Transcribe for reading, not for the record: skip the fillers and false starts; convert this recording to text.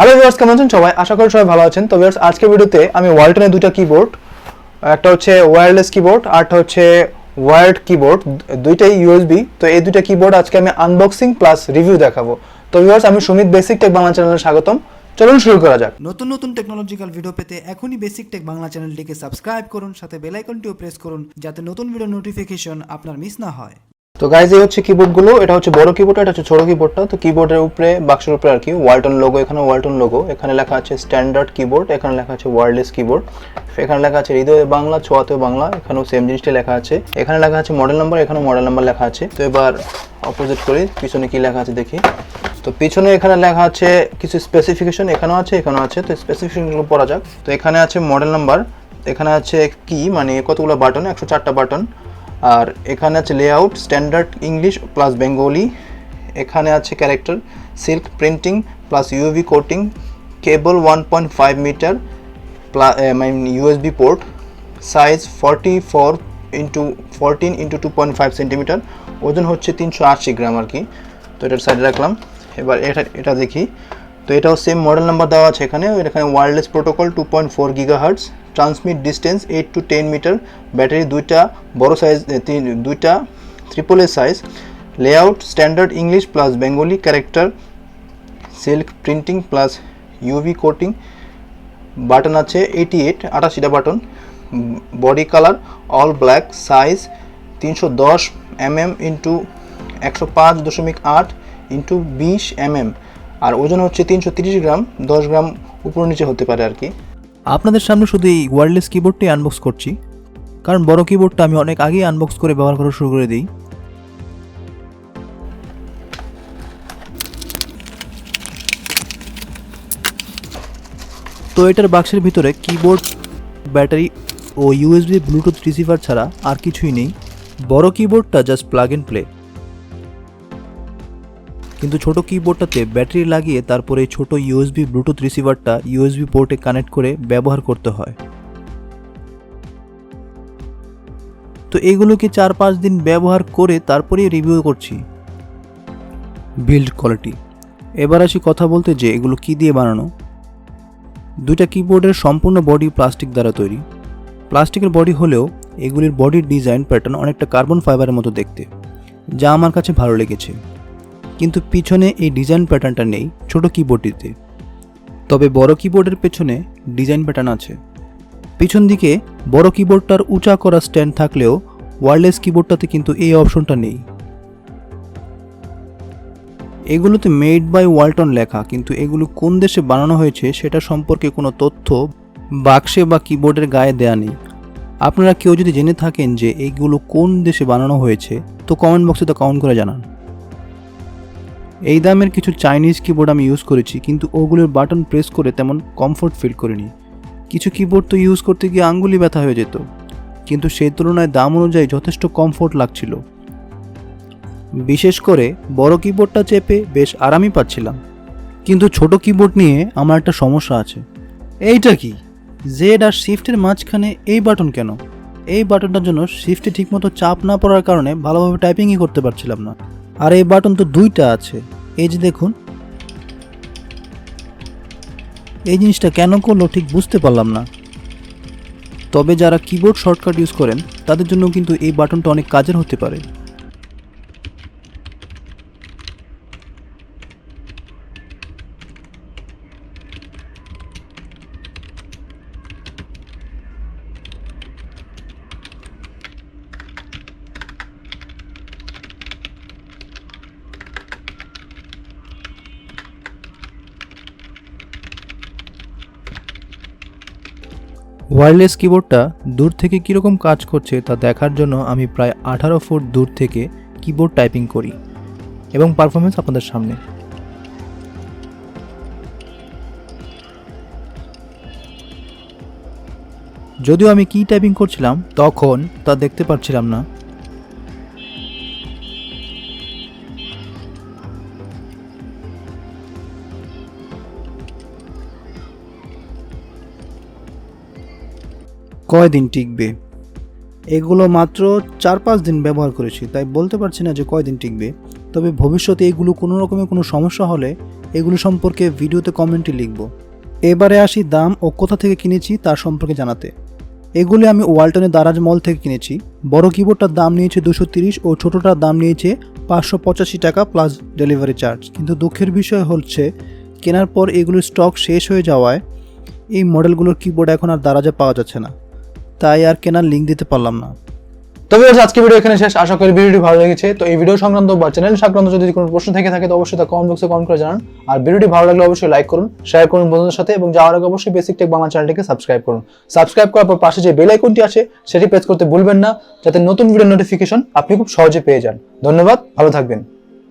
Hello viewers, কেমন আছেন সবাই? আশা করি সবাই ভালো আছেন। তো ভিউয়ার্স, আজকের ভিডিওতে আমি ওয়ালটনের দুটো কিবোর্ড, একটা হচ্ছে ওয়্যারলেস কিবোর্ড আর একটা হচ্ছে ওয়্যার্ড কিবোর্ড, দুইটাই ইউএসবি। তো এই দুটো কিবোর্ড আজকে আমি আনবক্সিং প্লাস রিভিউ দেখাবো। তো ভিউয়ার্স, আমি সুমিত বেসিক টেক বাংলা চ্যানেলে স্বাগতম। চলুন শুরু করা যাক। নতুন নতুন টেকনোলজিক্যাল ভিডিও পেতে এখনই বেসিক টেক বাংলা চ্যানেলটিকে সাবস্ক্রাইব করুন, সাথে বেল আইকনটিও প্রেস করুন যাতে নতুন ভিডিও নোটিফিকেশন আপনার মিস না হয়। তো গাইজ, এই হচ্ছে কিবোর্ডগুলো। এটা হচ্ছে বড় কিবোর্ডটা, এটা হচ্ছে ছোট কিবোর্ডটা। তো কিবোর্ডের উপরে, বাক্সের উপরে আর কি ওয়ালটন লোগো, এখানে ওয়ালটন লোগো, এখানে লেখা আছে স্ট্যান্ডার্ড কিবোর্ড, এখানে লেখা আছে ওয়্যারলেস কিবোর্ড, এখানে লেখা আছে হৃদয়ে বাংলা ছোঁয়াতে বাংলা, এখানেও সেম জিনিসটা লেখা আছে। এখানে লেখা আছে মডেল নাম্বার, এখানেও মডেল নাম্বার লেখা আছে। তো এবার অপোজিট করি, পিছনে কি লেখা আছে দেখি। তো পিছনে এখানে লেখা আছে কিছু স্পেসিফিকেশন, এখানেও আছে এখানেও আছে। তো স্পেসিফিকেশনগুলো পড়া যাক। তো এখানে আছে মডেল নাম্বার, এখানে আছে কি মানে কতগুলো বাটন, 104টা বাটন। আর এখানে আছে layout standard English plus Bengali, এখানে আছে character silk printing plus UV coating, cable 1.5 metre মানে USB port, size 14x14x 2.5 centimetre, ওজন হচ্ছে 380 গ্রাম আর কি। তো এটার সাইডে রাখলাম। এবার এটা দেখি। তো এটাও সেম মডেল নাম্বার দেওয়া আছে এখানে wireless protocol 2.4 gigahertz, transmit distance 8 to 10 metre, battery দুইটা বড় সাইজ, দুইটা triple A size, layout standard English plus Bengali, character silk printing plus UV coating, button আছে 88টা button, body colour all black, size 310 mm into 105.8 into 20 mm, আর ওজন হচ্ছে 330 গ্রাম, 10 গ্রাম উপর নিচে হতে পারে আর কি। আপনাদের সামনে শুধু এই ওয়্যারলেস কিবোর্ডটি আনবক্স করছি, কারণ বড় কিবোর্ডটা আমি অনেক আগেই আনবক্স করে ব্যবহার করা শুরু করে দিই। তো এটার বাক্সের ভিতরে কিবোর্ড, ব্যাটারি ও ইউএসবি ব্লুটুথ রিসিভার ছাড়া আর কিছুই নেই। বড় কিবোর্ডটা জাস্ট প্লাগ এন্ড প্লে, কিন্তু ছোট কিবোর্ডটাতে ব্যাটারি লাগিয়ে তারপরে ছোট ইউএসবি ব্লুটুথ রিসিভারটা ইউএসবি পোর্টে কানেক্ট করে ব্যবহার করতে হয়। তো এগুলোকে 4-5 দিন ব্যবহার করে তারপরে রিভিউ করছি। Build quality. এবার আসি কথা বলতে যে এগুলো কি দিয়ে বানানো। দুইটা কিবোর্ডের সম্পূর্ণ বডি প্লাস্টিক দ্বারা তৈরি। প্লাস্টিকের বডি হলেও এগুলির বডির ডিজাইন প্যাটার্ন অনেকটা কার্বন ফাইবারের মতো দেখতে, যা আমার কাছে ভালো লেগেছে। কিন্তু পিছনে এই ডিজাইন প্যাটার্নটা নেই ছোট কিবোর্ডটিতে, তবে বড় কিবোর্ডের পেছনে ডিজাইন প্যাটার্ন আছে। পিছন দিকে বড় কিবোর্ডটার উঁচা করা স্ট্যান্ড থাকলেও ওয়্যারলেস কিবোর্ডটাতে কিন্তু এই অপশনটা নেই। এগুলোতে মেড বাই ওয়ালটন লেখা, কিন্তু এগুলো কোন দেশে বানানো হয়েছে সেটা সম্পর্কে কোনো তথ্য বাক্সে বা কিবোর্ডের গায়ে দেয়া নেই। আপনারা কেউ যদি জেনে থাকেন যে এইগুলো কোন দেশে বানানো হয়েছে, তো কমেন্ট বক্সে তা কমেন্ট করে জানান। এই দামের কিছু চাইনিজ কিবোর্ড আমি ইউজ করেছি, কিন্তু ওগুলোর বাটন প্রেস করে তেমন কমফোর্ট ফিল করিনি। কিছু কিবোর্ড তো ইউজ করতে গিয়ে আঙ্গুলি ব্যথা হয়ে যেত, কিন্তু সেই তুলনায় দাম অনুযায়ী যথেষ্ট কমফোর্ট লাগছিল। বিশেষ করে বড় কিবোর্ডটা চেপে বেশ আরামই পাচ্ছিলাম। কিন্তু ছোট কিবোর্ড নিয়ে আমার একটা সমস্যা আছে। এইটা কি, জেড আর শিফটের মাঝখানে এই বাটন কেন? এই বাটনটার জন্য শিফটে ঠিকমতো চাপ না পড়ার কারণে ভালোভাবে টাইপিংই করতে পারছিলাম না। আর এই বাটন তো দুইটা আছে, এই যে দেখুন। এই জিনিসটা কেন করলো ঠিক বুঝতে পারলাম না। তবে যারা কিবোর্ড শর্টকাট ইউজ করেন তাদের জন্য কিন্তু এই বাটনটা অনেক কাজের হতে পারে। ওয়্যারলেস কিবোর্ডটা দূর থেকে কীরকম কাজ করছে তা দেখার জন্য আমি প্রায় 18 ফুট দূর থেকে কিবোর্ড টাইপিং করি এবং পারফরমেন্স আপনাদের সামনে। যদিও আমি কি টাইপিং করছিলাম তখন তা দেখতে পাচ্ছিলাম না। কয়দিন টিকবে? এগুলো মাত্র 4-5 দিন ব্যবহার করেছি, তাই বলতে পারছি না যে কয়দিন টিকবে। তবে ভবিষ্যতে এগুলো কোনো রকমের কোনো সমস্যা হলে এগুলো সম্পর্কে ভিডিওতে কমেন্টে লিখব। এবারে আসি দাম ও কোথা থেকে কিনেছি তার সম্পর্কে জানাতে। এগুলি আমি ওয়ালটনের দারাজ মল থেকে কিনেছি। বড় কিবোর্ডটার দাম নিয়েছে 230 ও ছোটোটার দাম নিয়েছে 585 টাকা প্লাস ডেলিভারি চার্জ। কিন্তু দুঃখের বিষয় হচ্ছে কেনার পর এগুলোর স্টক শেষ হয়ে যাওয়ায় এই মডেলগুলোর কিবোর্ড এখন আর দারাজে পাওয়া যাচ্ছে না, তাই আর কেনার লিঙ্ক দিতে পারলাম না। তবে আজকে ভিডিও এখানে শেষ। আশা করি ভিডিওটি ভালো লেগেছে। তো এই ভিডিও সংক্রান্ত বা চ্যানেল সংক্রান্ত যদি কোনো প্রশ্ন থেকে থাকে তো অবশ্যই তা কমেন্ট বক্সে কমেন্ট করে জানান। আর ভিডিওটি ভালো লাগলে অবশ্যই লাইক করুন, শেয়ার করুন বন্ধুদের সাথে, এবং যাওয়ার আগে অবশ্যই বেসিক টেক বাংলা চ্যানেলটিকে সাবস্ক্রাইব করুন। সাবস্ক্রাইব করার পর পাশে যে বেল আইকনটি আছে সেটি প্রেস করতে ভুলবেন না, যাতে নতুন ভিডিও নোটিফিকেশন আপনি খুব সহজে পেয়ে যান। ধন্যবাদ, ভালো থাকবেন।